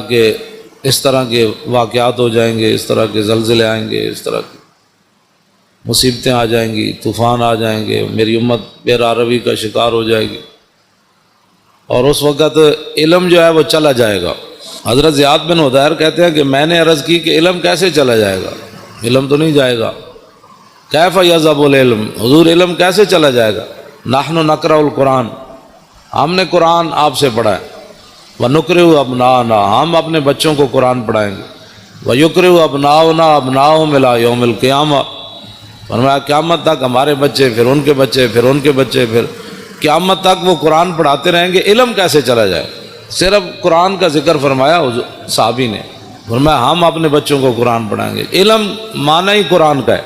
کہ اس طرح کے واقعات ہو جائیں گے، اس طرح کے زلزلے آئیں گے، اس طرح کی مصیبتیں آ جائیں گی، طوفان آ جائیں گے، میری امت بے راروی کا شکار ہو جائے گی، اور اس وقت علم جو ہے وہ چلا جائے گا۔ حضرت زیاد بن حدیر کہتے ہیں کہ میں نے عرض کی کہ علم کیسے چلا جائے گا، علم تو نہیں جائے گا۔ کیف یذهب العلم، حضور علم کیسے چلا جائے گا؟ نحن نقرأ القرآن، ہم نے قرآن آپ سے پڑھا ہے۔ وَنُقْرِئُ أَبْنَاءَنَا، ہم اپنے بچوں کو قرآن پڑھائیں گے۔ وَيُقْرِئُ أَبْنَاؤُنَا أَبْنَاءَهُمْ إِلَىٰ يَوْمِ الْقِيَامَةِ، فرمایا قیامت تک ہمارے بچے، پھر ان کے بچے، پھر ان کے بچے، پھر قیامت تک وہ قرآن پڑھاتے رہیں گے۔ علم کیسے چلا جائے؟ صرف قرآن کا ذکر فرمایا صحابی نے، فرمایا ہم اپنے بچوں کو قرآن پڑھائیں گے۔ علم معنی ہی قرآن کا ہے۔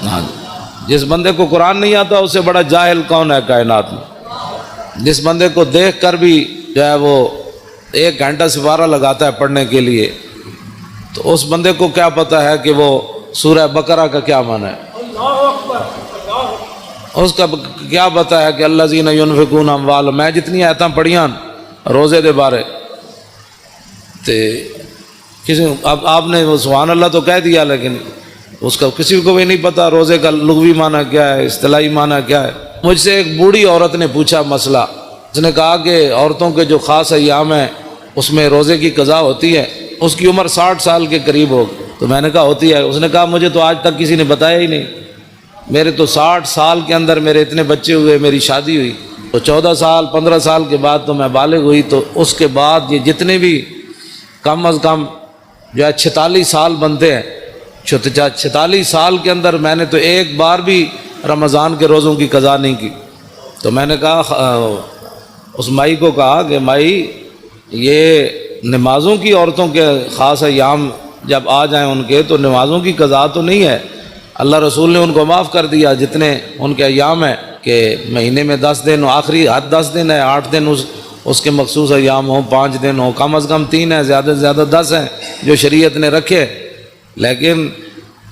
ہاں، جس بندے کو قرآن نہیں آتا اس سے بڑا جاہل کون ہے کائنات میں؟ جس بندے کو دیکھ کر بھی جو ہے وہ 1 گھنٹہ سپارہ لگاتا ہے پڑھنے کے لیے، تو اس بندے کو کیا پتہ ہے کہ وہ سورہ بقرہ کا کیا معنی ہے؟ اس کا کیا پتہ ہے کہ الذین ینفقون اموالہم، میں جتنی آیتاں پڑھیاں روزے دے بارے تے کسی، اب آپ نے وہ سبحان اللہ تو کہہ دیا، لیکن اس کا کسی کو بھی نہیں پتہ روزے کا لغوی معنی کیا ہے، اصطلاحی معنی کیا ہے۔ مجھ سے ایک بوڑھی عورت نے پوچھا مسئلہ، اس نے کہا کہ عورتوں کے جو خاص ایام ہیں اس میں روزے کی قضا ہوتی ہے، اس کی عمر 60 سال کے قریب ہوگی۔ تو میں نے کہا ہوتی ہے، اس نے کہا مجھے تو آج تک کسی نے بتایا ہی نہیں، میرے تو 60 سال کے اندر میرے اتنے بچے ہوئے، میری شادی ہوئی تو 14 سال 15 سال کے بعد تو میں بالغ ہوئی، تو اس کے بعد یہ جتنے بھی کم از کم جو ہے 46 سال بنتے ہیں، 46 سال کے اندر میں نے تو ایک بار بھی رمضان کے روزوں کی قضا نہیں کی۔ تو میں نے کہا، اس مائی کو کہا کہ مائی یہ نمازوں کی عورتوں کے خاص ایام جب آ جائیں ان کے، تو نمازوں کی قضا تو نہیں ہے، اللہ رسول نے ان کو معاف کر دیا جتنے ان کے ایام ہیں کہ مہینے میں 10 دن ہو، آخری حد 10 دن ہے، 8 دن اس کے مخصوص ایام ہوں، 5 دن ہوں، کم از کم 3 ہیں، زیادہ سے زیادہ 10 ہیں جو شریعت نے رکھے۔ لیکن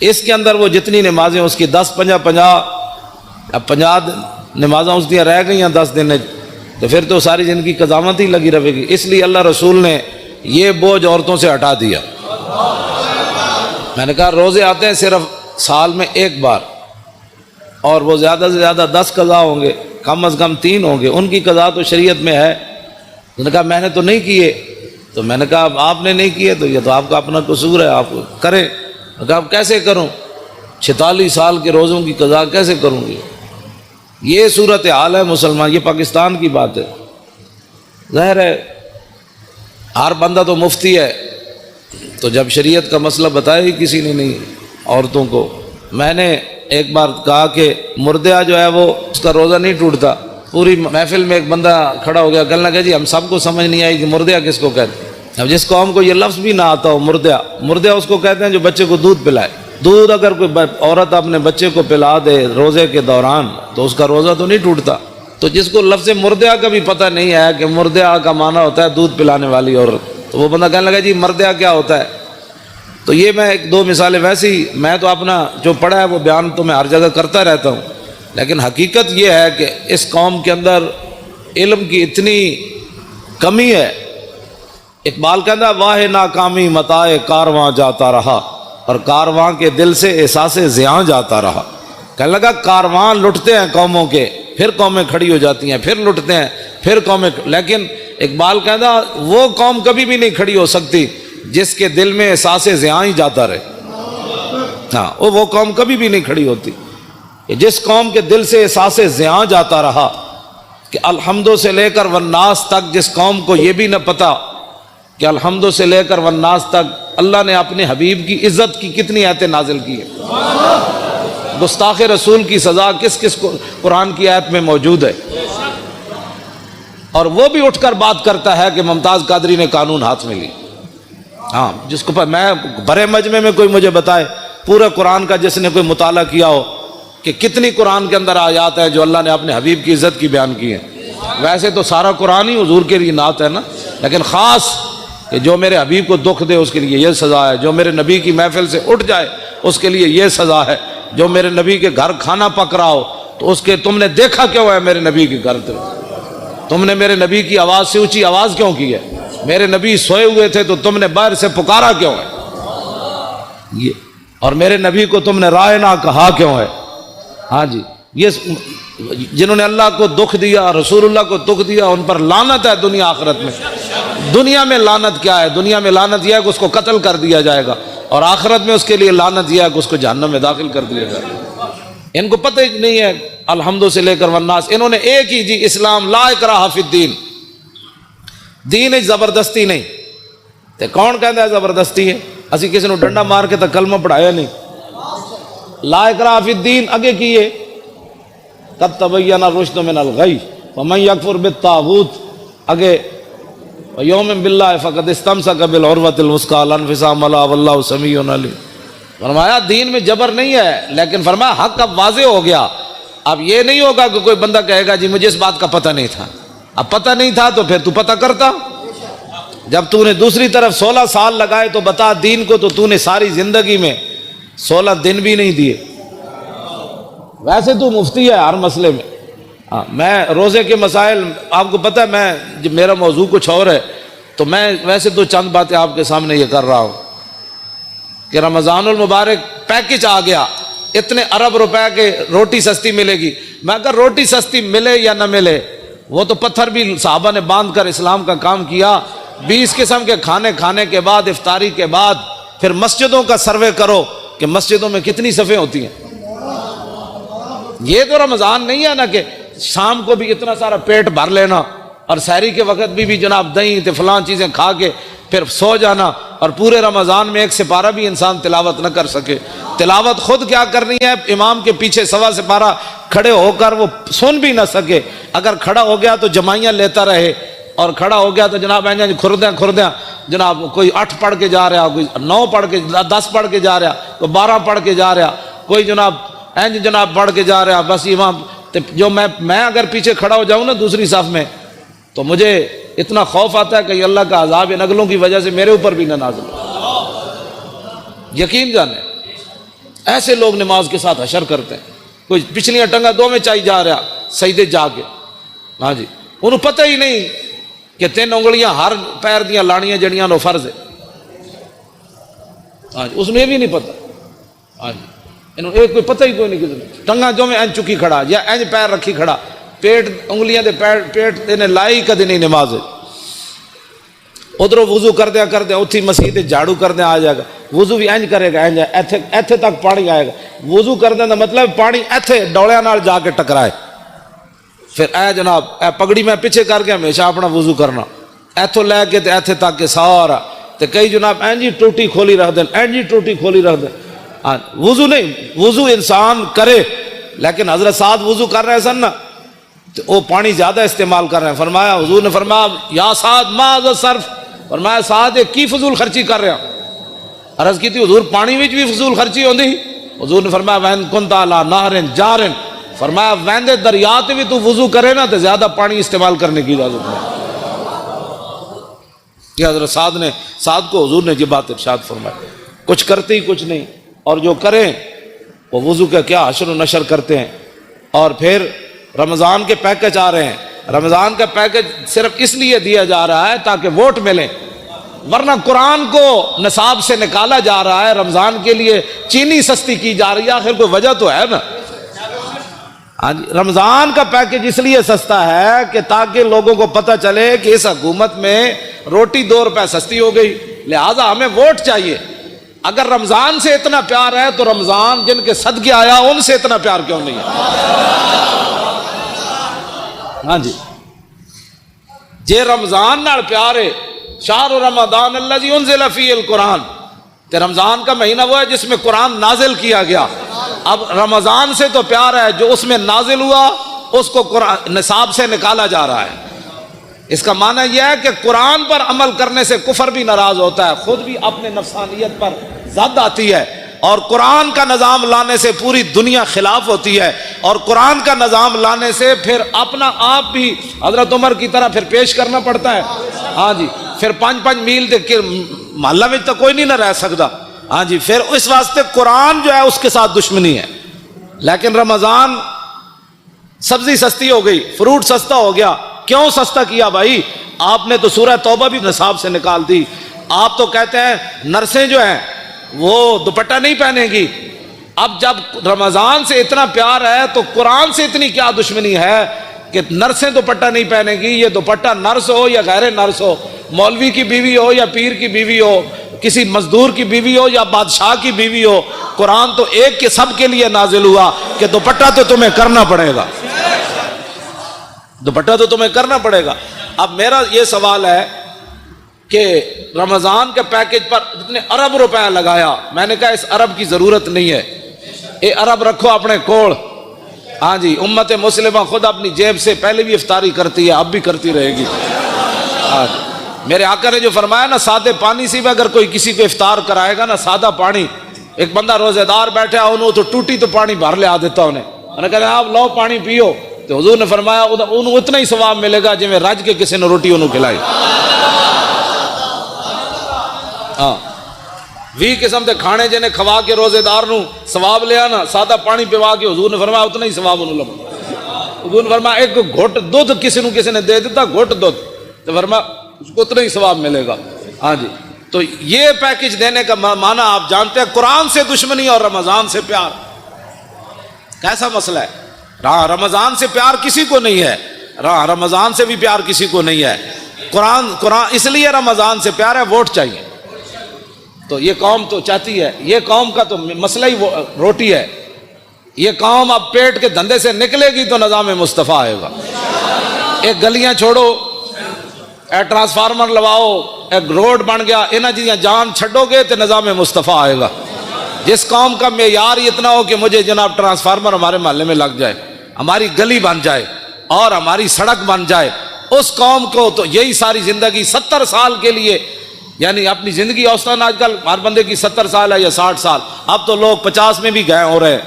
اس کے اندر وہ جتنی نمازیں اس کی 10 50 50، اب 50 نمازیں اس دیا رہ گئی ہیں 10 دن، تو پھر تو ساری زندگی قضاوت ہی لگی رہے گی۔ اس لیے اللہ رسول نے یہ بوجھ عورتوں سے ہٹا دیا۔ میں نے کہا روزے آتے ہیں صرف سال میں 1 بار، اور وہ زیادہ سے زیادہ 10 قضا ہوں گے، کم از کم 3 ہوں گے، ان کی قضا تو شریعت میں ہے۔ انہوں نے کہا میں نے تو نہیں کیے، تو میں نے کہا آپ نے نہیں کیے تو یہ تو آپ کا اپنا قصور ہے، آپ کریں۔ میں نے کہا اب کیسے کروں، 46 سال کے روزوں کی قضا کیسے کروں گی؟ یہ صورت حال ہے مسلمان، یہ پاکستان کی بات ہے۔ ظاہر ہے ہر بندہ تو مفتی ہے، تو جب شریعت کا مسئلہ بتایا ہی کسی نے نہیں عورتوں کو۔ میں نے ایک بار کہا کہ مردہ جو ہے وہ اس کا روزہ نہیں ٹوٹتا۔ پوری محفل میں ایک بندہ کھڑا ہو گیا، کہنے لگا جی ہم سب کو سمجھ نہیں آئی کہ مردہ کس کو کہتے ہیں۔ اب جس قوم کو یہ لفظ بھی نہ آتا ہو مردہ، مردہ اس کو کہتے ہیں جو بچے کو دودھ پلائے۔ دودھ اگر کوئی عورت اپنے بچے کو پلا دے روزے کے دوران تو اس کا روزہ تو نہیں ٹوٹتا۔ تو جس کو لفظ مردہ کا بھی پتہ نہیں ہے کہ مردہ کا معنی ہوتا ہے دودھ پلانے والی عورت، تو وہ بندہ کہنے لگا جی مردہ کیا ہوتا ہے۔ تو یہ میں 1-2 مثالیں ویسی، میں تو اپنا جو پڑھا ہے وہ بیان تو میں ہر جگہ کرتا رہتا ہوں، لیکن حقیقت یہ ہے کہ اس قوم کے اندر علم کی اتنی کمی ہے۔ اقبال کہتا ہے واہ ناکامی متاع کارواں جاتا رہا، اور کارواں کے دل سے احساس زیاں جاتا رہا۔ کہنے لگا کارواں لٹتے ہیں قوموں کے، پھر قومیں کھڑی ہو جاتی ہیں، پھر لٹتے ہیں، پھر قومیں، لیکن اقبال کہتا وہ قوم کبھی بھی نہیں کھڑی ہو سکتی جس کے دل میں احساس زیاں ہی جاتا رہے۔ ہاں، وہ قوم کبھی بھی نہیں کھڑی ہوتی جس قوم کے دل سے احساس زیاں جاتا رہا، کہ الحمدو سے لے کر والناس تک جس قوم کو یہ بھی نہ پتا کہ الحمدو سے لے کر والناس تک اللہ نے اپنے حبیب کی عزت کی کتنی آیتیں نازل کی ہیں، گستاخ رسول کی سزا کس کس کو قرآن کی آیت میں موجود ہے، اور وہ بھی اٹھ کر بات کرتا ہے کہ ممتاز قادری نے قانون ہاتھ میں لی۔ ہاں، جس کو میں بڑے مجمع میں کوئی مجھے بتائے پورے قرآن کا جس نے کوئی مطالعہ کیا ہو کہ کتنی قرآن کے اندر آیات ہیں جو اللہ نے اپنے حبیب کی عزت کی بیان کی ہیں۔ ویسے تو سارا قرآن ہی حضور کے لیے نعت ہے نا، لیکن خاص کہ جو میرے حبیب کو دکھ دے اس کے لیے یہ سزا ہے، جو میرے نبی کی محفل سے اٹھ جائے اس کے لیے یہ سزا ہے، جو میرے نبی کے گھر کھانا پک رہا ہو تو اس کے تم نے دیکھا کیوں ہے میرے نبی کے گھر، تم نے میرے نبی کی آواز سے اونچی آواز کیوں کی ہے؟ میرے نبی سوئے ہوئے تھے تو تم نے باہر سے پکارا کیوں ہے؟ یہ اور میرے نبی کو تم نے رائنا کہا کیوں ہے؟ ہاں جی، یہ جنہوں نے اللہ کو دکھ دیا، رسول اللہ کو دکھ دیا، ان پر لعنت ہے دنیا آخرت میں۔ دنیا میں لعنت کیا ہے؟ دنیا میں لعنت یہ ہے کہ اس کو قتل کر دیا جائے گا، اور آخرت میں اس کے لیے لعنت یہ ہے کہ اس کو جہنم میں داخل کر دیا جائے گا۔ ان کو پتہ ہی نہیں ہے الحمد سے لے کر والناس، انہوں نے ایک ہی جی اسلام، لا اکراہ فی الدین، دین زبردستی نہیں۔ تے کون کہتا ہے زبردستی ہے؟ اسی کسی نے ڈنڈا مار کے تک کلمہ پڑھایا نہیں۔ لا اکراہ فی الدین اگے کیے قد تبین الرشد من الغی ومن یکفر بالطاغوت، اگے یوم باللہ فقد استمسک بالعروۃ الوثقی لا انفصام لها واللہ سمیع علیم۔ فرمایا دین میں جبر نہیں ہے، لیکن فرمایا حق اب واضح ہو گیا۔ اب یہ نہیں ہوگا کہ کوئی بندہ کہے گا جی مجھے اس بات کا پتہ نہیں تھا۔ اب پتہ نہیں تھا تو پھر تو پتہ کرتا۔ جب تو نے دوسری طرف 16 سال لگائے تو بتا دین کو، تو نے ساری زندگی میں 16 دن بھی نہیں دیے۔ ویسے تو مفتی ہے ہر مسئلے میں۔ میں روزے کے مسائل آپ کو پتہ ہے، میں جب میرا موضوع کچھ اور ہے تو میں ویسے تو چند باتیں آپ کے سامنے یہ کر رہا ہوں کہ رمضان المبارک پیکج آ گیا، اتنے ارب روپے کے روٹی سستی ملے گی۔ میں اگر روٹی سستی ملے یا نہ ملے، وہ تو پتھر بھی صحابہ نے باندھ کر اسلام کا کام کیا۔ 20 قسم کے کھانے کھانے کے بعد، افطاری کے بعد پھر مسجدوں کا سروے کرو کہ مسجدوں میں کتنی صفیں ہوتی ہیں۔ یہ تو رمضان نہیں ہے نا کہ شام کو بھی اتنا سارا پیٹ بھر لینا اور سحری کے وقت بھی جناب دہی تے فلان چیزیں کھا کے پھر سو جانا، اور پورے رمضان میں 1 سپارہ بھی انسان تلاوت نہ کر سکے۔ تلاوت خود کیا کرنی ہے، امام کے پیچھے 1.25 سپارہ کھڑے ہو کر وہ سن بھی نہ سکے۔ اگر کھڑا ہو گیا تو جمائیاں لیتا رہے، اور کھڑا ہو گیا تو جناب کھردیاں جناب کوئی 8 پڑھ کے جا رہا، کوئی 9 پڑھ کے 10 پڑھ کے جا رہا، کوئی 12 پڑھ کے جا رہا، کوئی جناب پڑھ کے جا رہا۔ بس امام جو میں اگر پیچھے کھڑا ہو جاؤں نا دوسری صف میں، تو مجھے اتنا خوف آتا ہے کہ اللہ کا عذاب ان اگلوں کی وجہ سے میرے اوپر بھی نہ نازل ہو۔ یقین جانے ایسے لوگ نماز کے ساتھ حشر کرتے ہیں، کوئی پچھلیاں ٹنگا 2 میں چائی جا رہا سجدے جا کے۔ ہاں جی، انہوں پتہ ہی نہیں کہ 3 انگلیاں ہر پیر دیاں لانیاں جڑیاں نو فرض ہے۔ ہاں جی، اس میں بھی نہیں پتہ۔ ہاں جی، انہوں ایک کوئی پتہ ہی کوئی نہیں کسی ٹنگا جو میں این چکی کھڑا یا این پیر رکھی کھڑا، پیٹ انگلیاں دے پیٹ دینے لائی کدی نہیں نماز۔ ادھروں وضو کر دیا اتھی مسجد جھاڑو کر دیا آ جائے گا، وضو بھی اینج کرے گا، ایتھے تک پانی آئے گا۔ وضو کر دیا مطلب پانی ایتھے ڈولیاں نال جا کے ٹکرائے، پھر اے جناب اے پگڑی میں پیچھے کر کے ہمیشہ اپنا وضو کرنا، ایتھوں لے کے ایتھے تک کے سارا۔ تے کئی جناب اینجی ٹوٹی کھولی رکھ دیں، اینجی ٹوٹی کھولی رکھ دیں۔ ہاں وضو نہیں، وضو انسان کرے، لیکن حضرت سعد وضو کر رہے سن نا تو وہ پانی زیادہ استعمال کر رہے ہیں۔ فرمایا حضور نے فرمایا یا سعد ما ذا صرف، فرمایا سعد کی فضول خرچی کر رہے ہیں؟ عرض کی تھی حضور پانی وچ بھی فضول خرچی ہوندی؟ حضور نے فرمایا وین کنت علی نہر جار، فرمایا ویندے دریا تے بھی تو وضو کرے نا تو زیادہ پانی استعمال کرنے کی اجازت ہے۔ یہ حضرت سعد کو حضور نے یہ بات ارشاد فرمائی۔ کچھ کرتے ہی کچھ نہیں، اور جو کریں وہ وضو کا کیا حشر و نشر کرتے ہیں۔ اور پھر رمضان کے پیکج آ رہے ہیں، رمضان کا پیکج صرف اس لیے دیا جا رہا ہے تاکہ ووٹ ملے، ورنہ قرآن کو نصاب سے نکالا جا رہا ہے، رمضان کے لیے چینی سستی کی جا رہی ہے، آخر کوئی وجہ تو ہے نا۔ رمضان کا پیکج اس لیے سستا ہے کہ تاکہ لوگوں کو پتہ چلے کہ اس حکومت میں روٹی 2 روپے سستی ہو گئی، لہٰذا ہمیں ووٹ چاہیے۔ اگر رمضان سے اتنا پیار ہے تو رمضان جن کے صدقے آیا ان سے اتنا پیار کیوں نہیں ہے؟ ہاں جی، جے رمضان نال پیار ہے، شہر رمضان الذی انزل فیہ القرآن، تے رمضان کا مہینہ وہ ہے جس میں قرآن نازل کیا گیا۔ اب رمضان سے تو پیار ہے، جو اس میں نازل ہوا اس کو قرآن نصاب سے نکالا جا رہا ہے۔ اس کا معنی یہ ہے کہ قرآن پر عمل کرنے سے کفر بھی ناراض ہوتا ہے، خود بھی اپنے نفسانیت پر زد آتی ہے، اور قرآن کا نظام لانے سے پوری دنیا خلاف ہوتی ہے، اور قرآن کا نظام لانے سے پھر اپنا آپ بھی حضرت عمر کی طرح پھر پیش کرنا پڑتا ہے۔ ہاں جی، پھر 5 میل کے محلہ میں تو کوئی نہیں نہ رہ سکتا۔ ہاں جی، پھر اس واسطے قرآن جو ہے اس کے ساتھ دشمنی ہے۔ لیکن رمضان سبزی سستی ہو گئی، فروٹ سستا ہو گیا۔ کیوں سستا کیا بھائی؟ آپ نے تو سورہ توبہ بھی نصاب سے نکال دی. آپ تو کہتے ہیں نرسیں جو ہیں وہ دوپٹہ نہیں پہنیں گی. اب جب رمضان سے اتنا پیار ہے تو قرآن سے اتنی کیا دشمنی ہے کہ نرسیں دوپٹہ نہیں پہنیں گی؟ یہ دوپٹہ نرس ہو یا غیر نرس ہو، مولوی کی بیوی ہو یا پیر کی بیوی ہو، کسی مزدور کی بیوی ہو یا بادشاہ کی بیوی ہو، قرآن تو ایک کے سب کے لیے نازل ہوا کہ دوپٹہ تو تمہیں کرنا پڑے گا، دوپٹہ تو تمہیں کرنا پڑے گا. اب میرا یہ سوال ہے کہ رمضان کے پیکج پر اتنے ارب روپے لگایا، میں نے کہا اس ارب کی ضرورت نہیں ہے، یہ ارب رکھو اپنے کوڑ. ہاں جی، امت مسلمہ خود اپنی جیب سے پہلے بھی افطاری کرتی ہے، اب بھی کرتی رہے گی. میرے آقا نے جو فرمایا نا، سادے پانی سے بھی اگر کوئی کسی کو افطار کرائے گا نا، سادہ پانی، ایک بندہ روزے دار بیٹھا انہوں تو ٹوٹی تو پانی بھر لے آ دیتا انہیں، انہیں کہتے ہیں آپ لو پانی پیو، تو حضور نے فرمایا انہوں اتنا ہی ثواب ملے گا جویں رج کے کسی نے روٹی انہوں کھلائی. ہاں 20 قسم کے کھانے جنہیں کھوا کے روزے دار نو ثواب لیا نا، سادہ پانی پیوا کے حضور نے فرمایا اتنا ہی ثواب انہوں لگا. حضور نے فرمایا ایک گھٹ دودھ کسی نے دے دیتا، گھٹ دودھ، تو فرمایا اس کو اتنا ہی ثواب ملے گا. ہاں جی، تو یہ پیکج دینے کا معنی آپ جانتے ہیں، قرآن سے دشمنی اور رمضان سے پیار. کیسا مسئلہ ہے؟ رمضان سے پیار کسی کو نہیں ہے، رمضان سے بھی پیار کسی کو نہیں ہے. قرآن اس لیے رمضان سے پیار ہے، ووٹ چاہیے. تو یہ قوم تو چاہتی ہے، یہ قوم کا تو مسئلہ ہی روٹی ہے. یہ قوم اب پیٹ کے دھندے سے نکلے گی تو نظام مصطفیٰ آئے گا. ایک گلیاں چھوڑو، ایک ٹرانسفارمر لواؤ، ایک روڈ بن گیا، انہاں جیاں جان چھڈو گے تو نظام مصطفیٰ آئے گا. جس قوم کا معیار ہی اتنا ہو کہ مجھے جناب ٹرانسفارمر ہمارے محلے میں لگ جائے، ہماری گلی بن جائے اور ہماری سڑک بن جائے، اس قوم کو تو یہی ساری زندگی 70 سال کے لیے، یعنی اپنی زندگی اوسطاً آج کل ہر بندے کی 70 سال ہے یا 60 سال، اب تو لوگ 50 میں بھی گئے ہو رہے ہیں.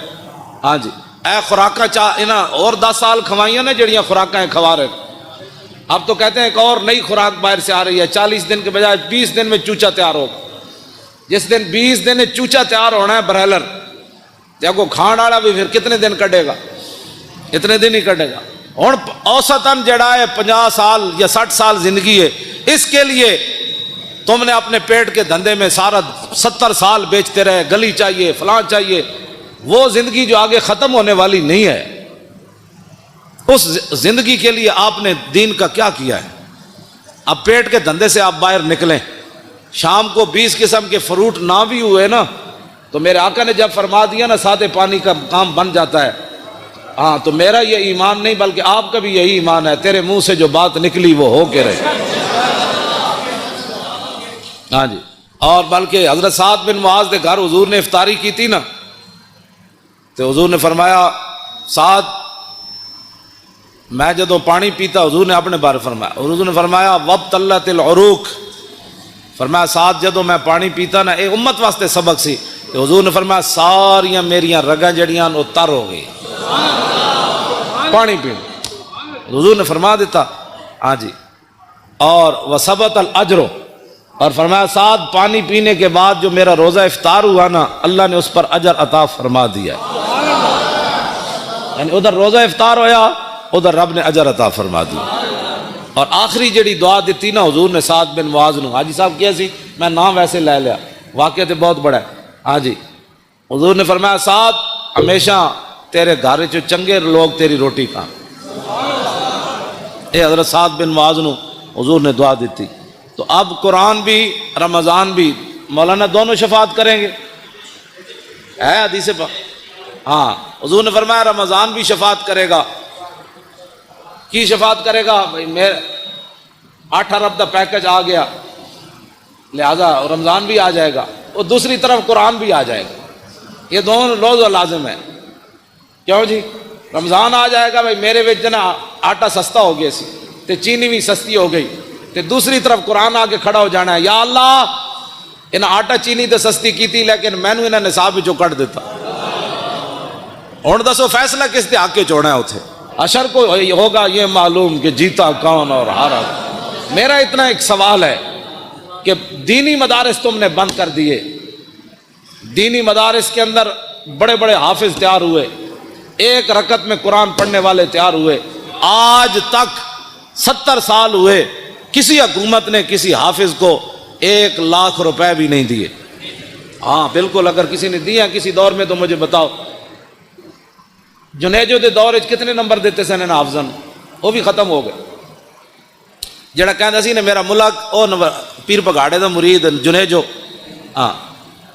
ہاں جی، اے خوراکاں انہاں اور 10 سال کھوائیاں نے جڑیاں خوراکاں کھوا رہے. اب تو کہتے ہیں ایک اور نئی خوراک باہر سے آ رہی ہے، 40 دن کے بجائے 20 دن میں چوچا تیار ہوگا. جس دن 20 دن چوچا تیار ہونا ہے برہلر، یا کو کھان والا بھی پھر کتنے دن کٹے گا؟ اتنے دن ہی کٹے گا. ہوں اوسطاً جڑا ہے 50 سال یا 60 سال زندگی ہے، اس کے لیے تم نے اپنے پیٹ کے دھندے میں سارا 70 سال بیچتے رہے، گلی چاہیے، فلاں چاہیے. وہ زندگی جو آگے ختم ہونے والی نہیں ہے، اس زندگی کے لیے آپ نے دین کا کیا کیا ہے؟ اب پیٹ کے دھندے سے آپ باہر نکلیں. شام کو 20 قسم کے فروٹ نہ بھی ہوئے نا، تو میرے آقا نے جب فرما دیا نا سادے پانی کا کام بن جاتا ہے. ہاں تو میرا یہ ایمان نہیں بلکہ آپ کا بھی یہی ایمان ہے، تیرے منہ سے جو بات نکلی وہ ہو کے رہے. ہاں جی، اور بلکہ حضرت سعد بن معاذ کے گھر حضور نے افطاری کی تھی نا، تو حضور نے فرمایا سعد، میں جدوں پانی پیتا، حضور نے اپنے بارے فرمایا، حضور نے فرمایا وابتلت العروق، فرمایا سعد جدوں میں پانی پیتا نا، ایک امت واسطے سبق سی، تو حضور نے فرمایا ساریاں میریاں رگاں جڑیاں وہ تر ہو گئی پانی پین. حضور نے فرما دیتا. ہاں جی، اور وثبت الاجر، اور فرمایا سعد پانی پینے کے بعد جو میرا روزہ افطار ہوا نا، اللہ نے اس پر اجر عطا فرما دیا. یعنی ادھر روزہ افطار ہویا، ادھر رب نے اجر عطا فرما دیا. اور آخری جڑی دعا دیتی نا حضور نے سعد بن معاذ نو، حاجی صاحب کیا سی، میں نام ویسے لے لیا، واقعہ تو بہت بڑا ہے. ہاں جی، حضور نے فرمایا سعد ہمیشہ تیرے گھر چ چنگے لوگ تیری روٹی کھان. اے حضرت سعد بن معاذ نو حضور نے دعا دیتی. تو اب قرآن بھی رمضان بھی مولانا دونوں شفاعت کریں گے، ہے حدیث پاک. ہاں حضور نے فرمایا رمضان بھی شفاعت کرے گا. کی شفاعت کرے گا؟ بھائی میرے 8 ارب دا پیکج آ گیا، لہذا رمضان بھی آ جائے گا، اور دوسری طرف قرآن بھی آ جائے گا. یہ دونوں لوز و لازم ہے. کیوں جی؟ رمضان آ جائے گا، بھائی میرے وچ نا آٹا سستا ہو گیا سی تے چینی بھی سستی ہو گئی، تے دوسری طرف قرآن آ کے کھڑا ہو جانا ہے، یا اللہ انہیں آٹا چینی تے سستی کی تھی لیکن میں نے انہیں نصاب وچوں کٹ دیتا. ہوں دسو فیصلہ کس دے حق کے چوڑنا ہے؟ اتنے اشر کو ہوگا یہ معلوم کہ جیتا کون اور ہارا. میرا اتنا ایک سوال ہے کہ دینی مدارس تم نے بند کر دیے، دینی مدارس کے اندر بڑے بڑے حافظ تیار ہوئے، ایک رکعت میں قرآن پڑھنے والے تیار ہوئے، آج تک 70 سال ہوئے کسی حکومت نے کسی حافظ کو 1,00,000 روپے بھی نہیں دیے. ہاں بالکل، اگر کسی نے دیا کسی دور میں تو مجھے بتاؤ. جنیجو دے دور کتنے نمبر دیتے سن ان حافظن؟ وہ بھی ختم ہو گئے. جڑا کہندا سی نے میرا ملک او پیر پگاڑے دا مرید جنیجو، ہاں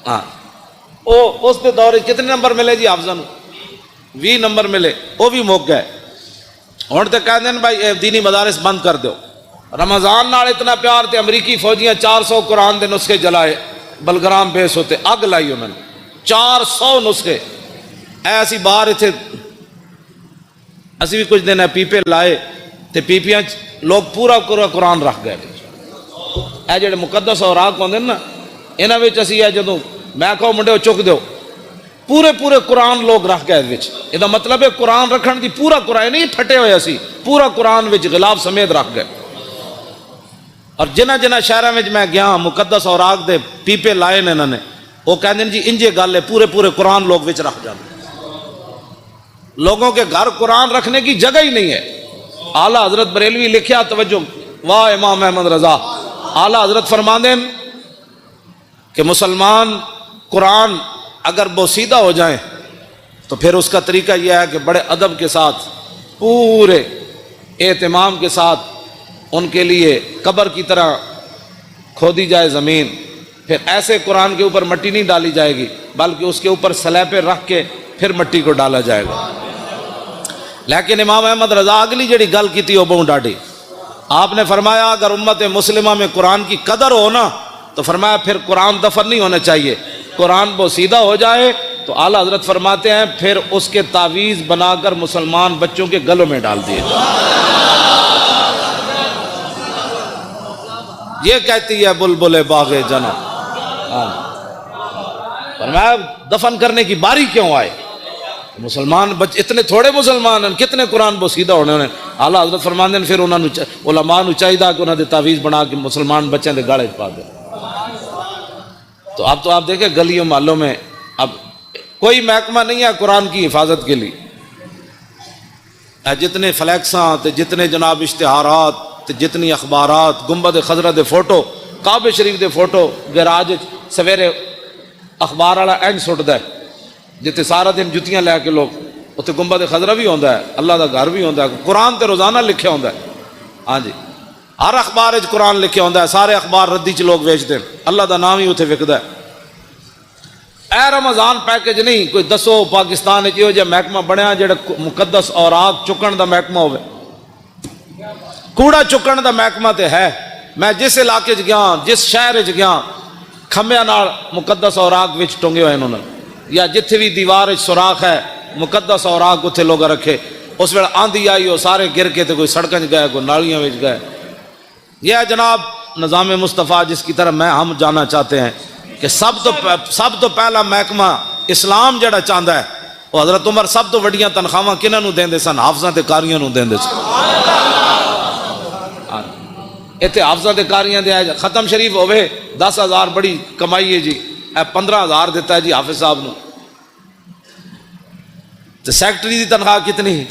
ہاں، او اس دے دور کتنے نمبر ملے جی حافظن؟ 20 نمبر ملے، وہ بھی مک گئے. ہن تے کہندے ہیں بھائی دینی مدارس بند کر دو. رمضان نال اتنا پیار تے امریکی فوجیاں 400 قرآن دے نسخے جلائے بلگرام بیس ہوتے، اگ لائی انہوں نے 400 نسخے. ایسی باہر اتنے اسی بھی کچھ دن پیپے لائے تے پیپیاں لوگ پورا پورا قرآن رکھ گئے. اے جڑے مقدس اوراق ہوندے نا انہاں وچ اسی جدوں میں کہو منڈے چک دیو پورے پورے قرآن لوگ رکھ گئے وچ. یہ مطلب ہے قرآن رکھن دی پورا قرآن نہیں پھٹے ہوئے سی، پورا قرآن وچ غلاف سمیت رکھ گئے. اور جنہ جنہ شہراں وچ میں گیا مقدس اوراق دے پیپے لائے نے انہوں نے، وہ کہندے جی انجے گل ہے پورے پورے قرآن لوگ وچ رکھ جاندے. لوگوں کے گھر قرآن رکھنے کی جگہ ہی نہیں ہے. اعلیٰ حضرت بریلوی لکھیا، توجہ، واہ امام احمد رضا. اعلیٰ حضرت فرماندے ہیں کہ مسلمان قرآن اگر بوسیدہ ہو جائیں تو پھر اس کا طریقہ یہ ہے کہ بڑے ادب کے ساتھ پورے اہتمام کے ساتھ ان کے لیے قبر کی طرح کھودی جائے زمین. پھر ایسے قرآن کے اوپر مٹی نہیں ڈالی جائے گی بلکہ اس کے اوپر سلیبے رکھ کے پھر مٹی کو ڈالا جائے گا. لیکن امام احمد رضا اگلی جڑی گل کی تھی وہ بہت ڈاڈی. آپ نے فرمایا اگر امت مسلمہ میں قرآن کی قدر ہو نا تو فرمایا پھر قرآن دفن نہیں ہونا چاہیے. قرآن بوسیدہ ہو جائے تو اعلیٰ حضرت فرماتے ہیں پھر اس کے تعویذ بنا کر مسلمان بچوں کے گلوں میں ڈال دیے جائے. یہ کہتی ہے بلبل باغ جنم. فرمایا دفن کرنے کی باری کیوں آئے؟ مسلمان اتنے تھوڑے مسلمان ہیں، کتنے قرآن بوسیدہ ہونے انہیں. اعلیٰ حضرت فرماتے ہیں پھر انہوں نے علماء نو چاہیے کہ انہوں نے تعویذ بنا کے مسلمان بچوں کے گالے پا دیں. تو اب تو آپ دیکھیں گلیوں محلوں میں اب کوئی محکمہ نہیں ہے قرآن کی حفاظت کے لیے. جتنے فلیکساں تے جتنے جناب اشتہارات تے جتنی اخبارات، گنبد خضرا دے فوٹو، کعبہ شریف دے فوٹو گراج سویرے اخبار والا اینڈ سٹدا ہے جتے سارا دن جتیاں لے کے لوگ اتنے گنبد خضرا بھی ہوندا ہے، اللہ دا گھر بھی ہوندا ہے، قرآن تے روزانہ لکھیا ہوندا ہے. ہاں جی ہر اخبار وچ قرآن لکھیا ہوندا ہے، سارے اخبار ردی چ لوگ ویچتے ہیں، اللہ دا نام ہی اتنے وکدا ہے. اے رمضان پیکج نہیں کوئی دسو پاکستان وچ یہ محکمہ بنیا جڑا مقدس اوراق چکن دا محکمہ ہوئے. کوڑا چکن دا محکمہ تے ہے. میں جس علاقے چ گیا جس شہر چ گیا کھمبیاں نال مقدس اوراق وچ ٹنگے ہوئے انہوں نے، یا جتھے بھی دیوار وچ سوراخ ہے مقدس اوراق اتنے لوگ رکھے. اس ویلے آندھی آئی وہ سارے گر کے تے کوئی سڑکیں گئے کوئی نالیاں وچ گئے. یہ جناب نظام مصطفیٰ جس کی طرف ہم جانا چاہتے ہیں کہ سب تو پہلا محکمہ اسلام جڑا چاہتا ہے وہ حضرت عمر سب تو وڈیاں تنخواہ کنہاں نو دیندے سن؟ حافظاں تے قاریاں نو دیندے سن. اتنے حافظاں تے قاریاں دے ختم شریف ہوئے 10,000 بڑی کمائی ہے جی، 15,000 دیتا ہے جی حافظ صاحب نو. تو سیکٹری دی تنخواہ کتنی،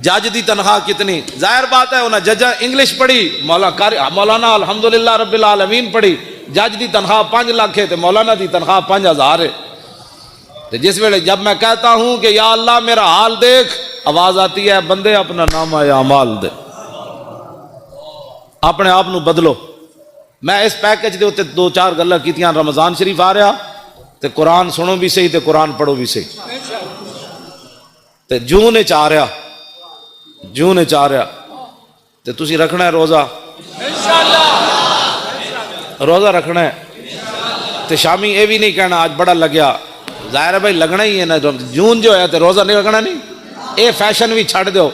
جج دی تنخواہ کتنی؟ ظاہر بات ہے انہیں ججا انگلش پڑھی، مولانا الحمدللہ رب العالمین پڑھی، جج دی تنخواہ 5 لاکھ ہے تو مولانا دی تنخواہ 5,000 ہے. تو جس ویلے جب میں کہتا ہوں کہ یا اللہ میرا حال دیکھ، آواز آتی ہے بندے اپنا نامہ اعمال دے، اپنے آپ نو بدلو. میں اس پیکج دے ہوتے 2-4 گلاں کیتیاں. رمضان شریف آ رہا تے قرآن سنو بھی صحیح تے قرآن پڑھو بھی صحیح. تے جون چاہ رہا تے تسی رکھنا ہے روزہ، روزہ رکھنا ہے. تے شامی یہ بھی نہیں کہنا آج بڑا لگیا، ظاہر ہے بھائی لگنا ہی ہے نا. جون جو ہے تے روزہ نہیں رکھنا نہیں، اے فیشن بھی چھڑ دو.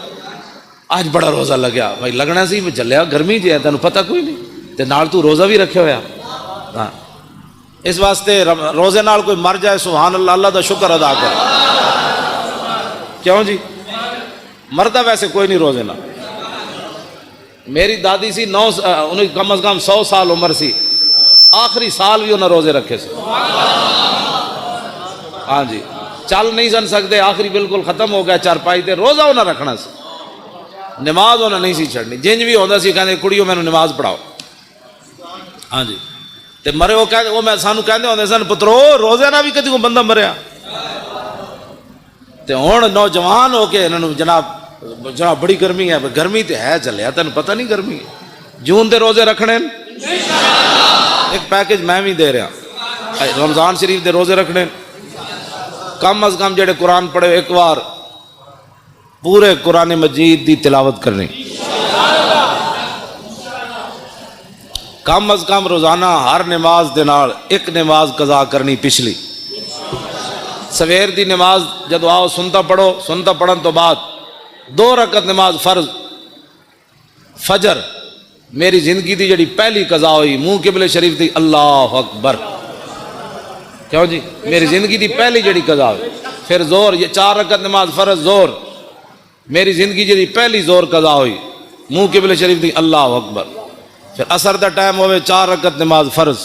آج بڑا روزہ لگیا بھائی لگنا سی چلیا، گرمی جی ہے تینوں پتہ کوئی نہیں تے نال تو روزہ بھی رکھے ہوا. ہاں اس واسطے روزے نال کوئی مر جائے سبحان اللہ، اللہ دا شکر ادا کر. کیوں جی مرتا ویسے کوئی نہیں روزے نال. میری دادی سی انہیں کم از کم 100 سال عمر سی، آخری سال بھی انہیں روزے رکھے سے. ہاں جی چل نہیں سن سکتے، آخری بالکل ختم ہو گیا چارپائی تے، روزہ انہیں رکھنا سی. نماز انہیں نہیں سی چھڑنی، جنج بھی ہوتا سی کہتے کڑیو مینوں نماز پڑھاؤ، ہاں جی تے مرے وہ کہتے وہ میں سانو کہندے ہوندے سن پترو روزے نہ بھی کدی کو بندہ مریا، تے ہن نوجوان ہو کے انہاں نوں جناب بڑی گرمی ہے، گرمی تے ہے چلیا تینوں پتہ نہیں گرمی ہے، جون دے روزے رکھنے ایک پیکج میں بھی دے رہا، رمضان شریف دے روزے رکھنے، کم از کم جڑے قرآن پڑھے ایک بار پورے قرآن مجید دی تلاوت کرنی، کم از کم روزانہ ہر نماز دے نال ایک نماز قضا کرنی پچھلی، سویر دی نماز جدو آؤ سنتا پڑھو، سنتا پڑھن تو بعد 2 رکعت نماز فرض فجر میری زندگی دی جڑی پہلی قضا ہوئی منہ قبلے شریف دی اللہ اکبر، کیوں جی میری زندگی دی پہلی جڑی قضا ہوئی، پھر زور یہ 4 رکعت نماز فرض زور میری زندگی جڑی پہلی زور قضا ہوئی منہ قبلے شریف دی اللہ اکبر، پھر عصر دا ٹائم ہوئے 4 رکعت نماز فرض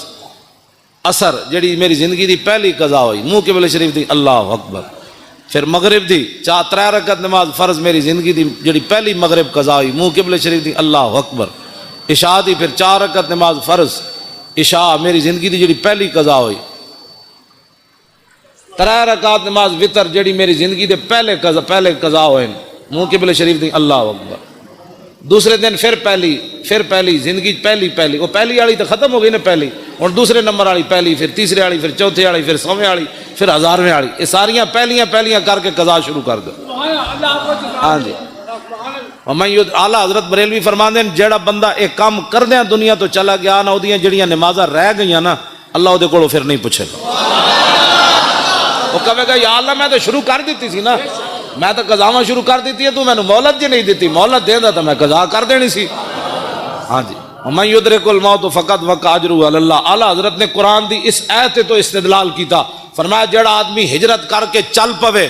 عصر جڑی میری زندگی دی پہلی قضا ہوئی منہ قبلے شریف دی اللہ اکبر، پھر مغرب دی 3 رکعت نماز فرض میری زندگی دی جڑی پہلی مغرب قضا ہوئی منہ قبلے شریف دی اللہ اکبر، عشاء دی پھر 4 رکعت نماز فرض عشاء میری زندگی دی جڑی پہلی قضا ہوئی، 3 رکعت نماز وطر جڑی میری زندگی دے پہلے قضا ہوئے منہ قبلے شریف دی اللہ اکبر، دوسرے دن پھر پہلی زندگی پہلی وہ پہلی والی تو ختم ہو گئی نا پہلی، اور دوسرے نمبر والی پہلی، پھر تیسرے والی، پھر چوتھے والی، پھر 100ویں والی، پھر 1000ویں والی، یہ ساریاں پہلیاں کر کے قضا شروع کر دو، ہاں جی۔ اعلیٰ حضرت بریلوی فرماندے ہیں جیڑا بندہ ایک کام کردیاں دنیا تو چلا گیا نا اودیاں جڑیاں نمازاں رہ گئیاں نا اللہ اودے کولوں پھر نہیں پوچھے گا، وہ کہے گا یا اللہ میں تو شروع کر دیتی سی نا، میں تو قضاواں شروع کر دیتی ہے، تو میں نے مہلت جی نہیں دیتی، مہلت دیندا تو میں قضا کر دینی سی، ہاں جی۔ وَمَن يُدْرِكُ الْمَوْتُ فَقَدْ وَقَعَ أَجْرُهُ عَلَى اللَّهِ، اعلیٰ حضرت نے قرآن دی اس آیت تو استدلال کیتا، فرمایا جڑا آدمی ہجرت کر کے چل پوے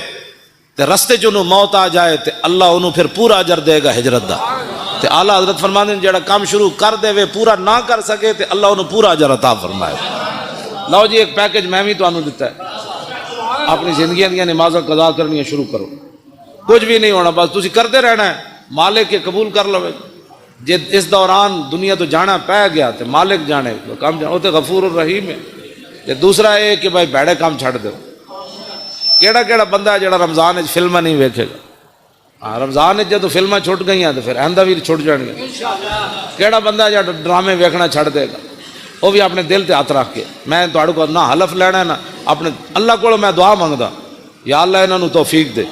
تے رستے چ انہوں موت آ جائے تے اللہ انہوں پھر پورا اجر دے گا ہجرت دا، تے اعلیٰ حضرت فرماندے جڑا کام شروع کر دے وے پورا نہ کر سکے تے اللہ انہوں پورا اجر عطا فرمائے۔ لو جی ایک پیکج میں بھی تانوں دیتا ہے، اپنی زندگیاں دیاں نمازاں قضا کرنیاں شروع کرو، کچھ بھی نہیں ہونا، بس تسی کرتے رہنا ہے، مالک کے قبول کر لو، جے اس دوران دنیا تو جانا پہ گیا تے مالک جانے کام جانا، وہ تو غفور الرحیم ہے۔ تے دوسرا یہ کہ بھائی بھڑے کام چھڑ دو، کیڑا بندہ ہے جڑا رمضان وچ فلماں نہیں ویکھے گا، ہاں رمضان وچ جدوں فلماں چھٹ گئیاں تو پھر آئندہ بھی چھٹ جان گے، کیڑا بندہ ہے جڑا ڈرامے ویکھنا چھڑ دے گا، وہ بھی اپنے دل تے ہاتھ رکھ کے، میں تہاڈے کو نہ حلف لینا ہے نہ اپنے اللہ کو میں دعا منگدا یا اللہ انہاں نوں توفیق دے،